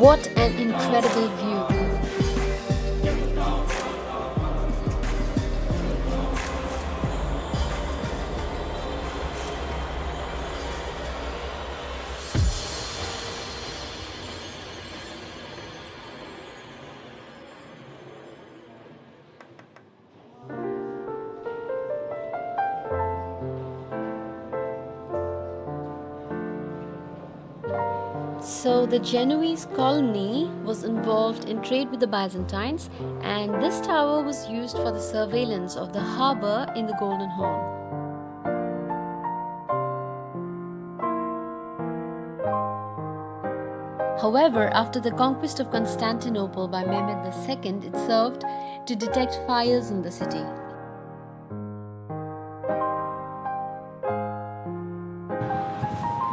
What an incredible view! So the Genoese colony was involved in trade with the Byzantines, and this tower was used for the surveillance of the harbour in the Golden Horn. However, after the conquest of Constantinople by Mehmed II, it served to detect fires in the city.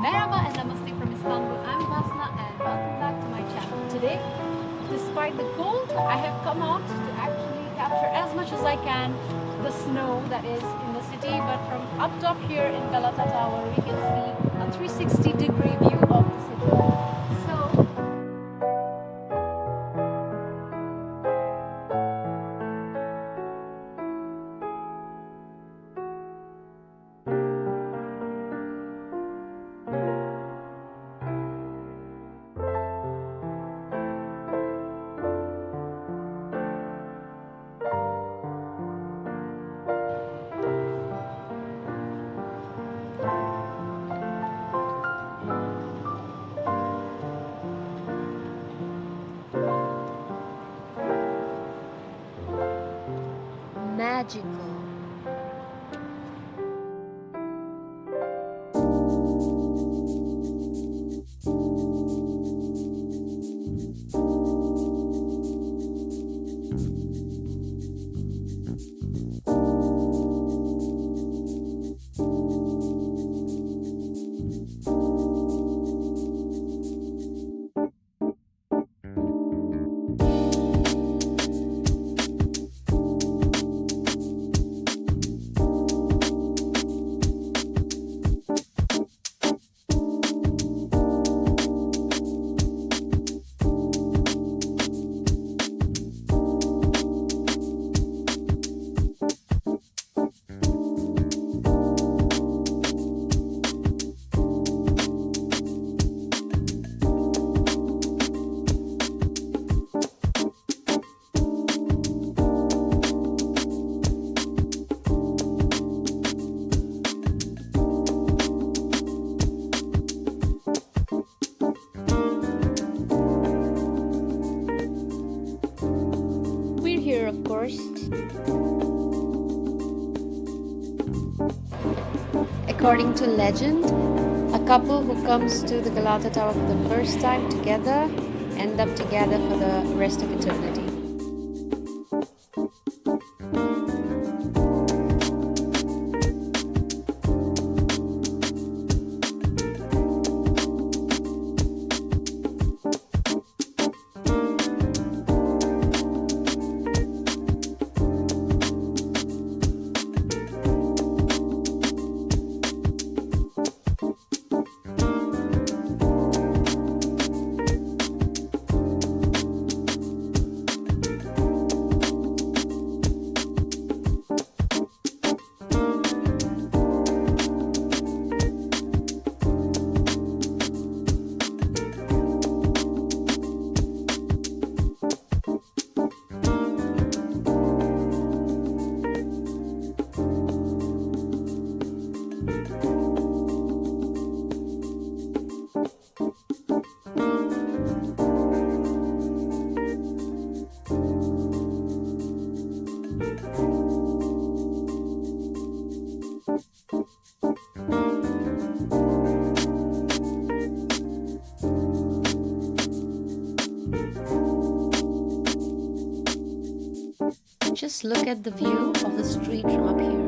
Merhaba and Namaste from Istanbul. I'm Upasana and welcome back to my channel. Today, despite the cold, I have come out to actually capture as much as I can the snow that is in the city. But from up top here in Galata Tower, we can see a 360-degree view of the city. So, magical. Here, of course. According to legend, a couple who comes to the Galata Tower for the first time together end up together for the rest of eternity. Just look at the view of the street from up here.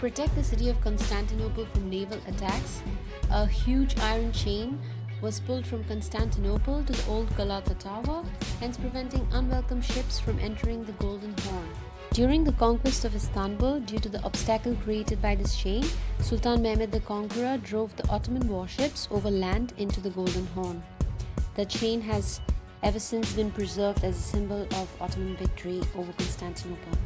protect the city of Constantinople from naval attacks, a huge iron chain was pulled from Constantinople to the old Galata Tower, hence preventing unwelcome ships from entering the Golden Horn. During the conquest of Istanbul, due to the obstacle created by this chain, Sultan Mehmed the Conqueror drove the Ottoman warships over land into the Golden Horn. The chain has ever since been preserved as a symbol of Ottoman victory over Constantinople.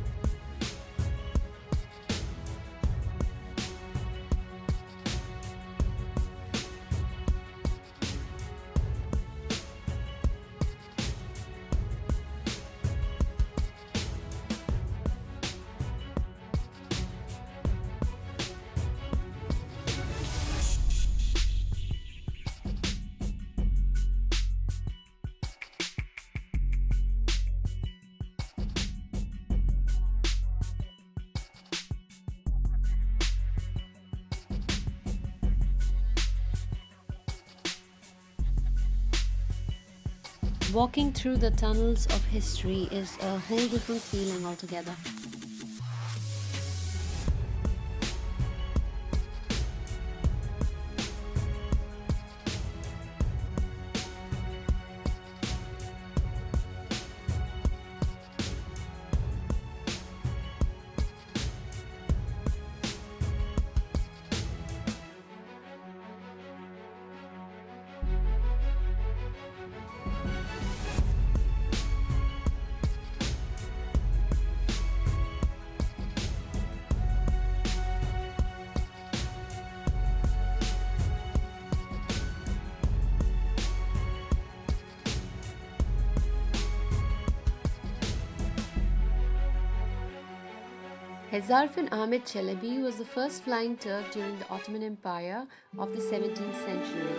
Walking through the tunnels of history is a whole different feeling altogether. Hezarfen Ahmet Çelebi was the first flying Turk during the Ottoman Empire of the 17th century.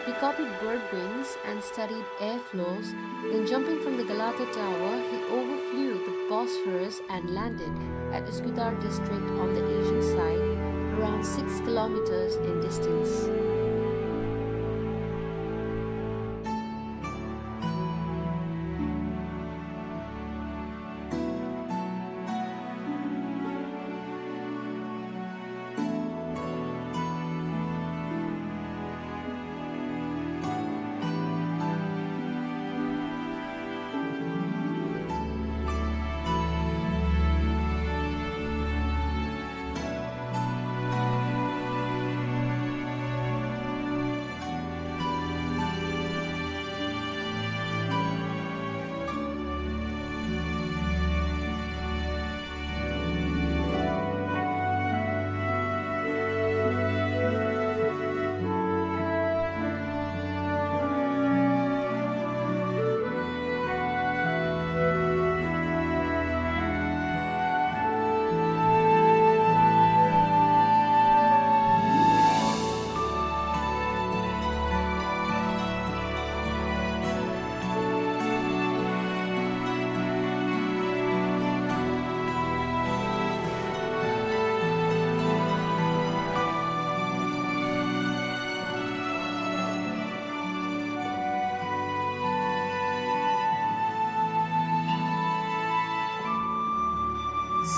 He copied bird wings and studied airflows, then jumping from the Galata Tower, he overflew the Bosphorus and landed at Üsküdar district on the Asian side, around 6 kilometers in distance.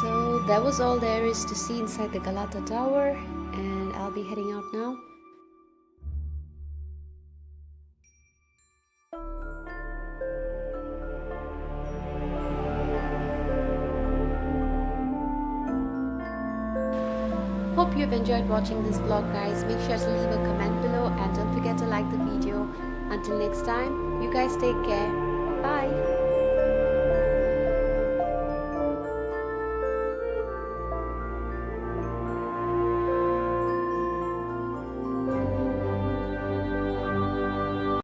So that was all there is to see inside the Galata Tower, and I'll be heading out now. Hope you have enjoyed watching this vlog, guys. Make sure to leave a comment below and don't forget to like the video. Until next time, you guys take care. Bye.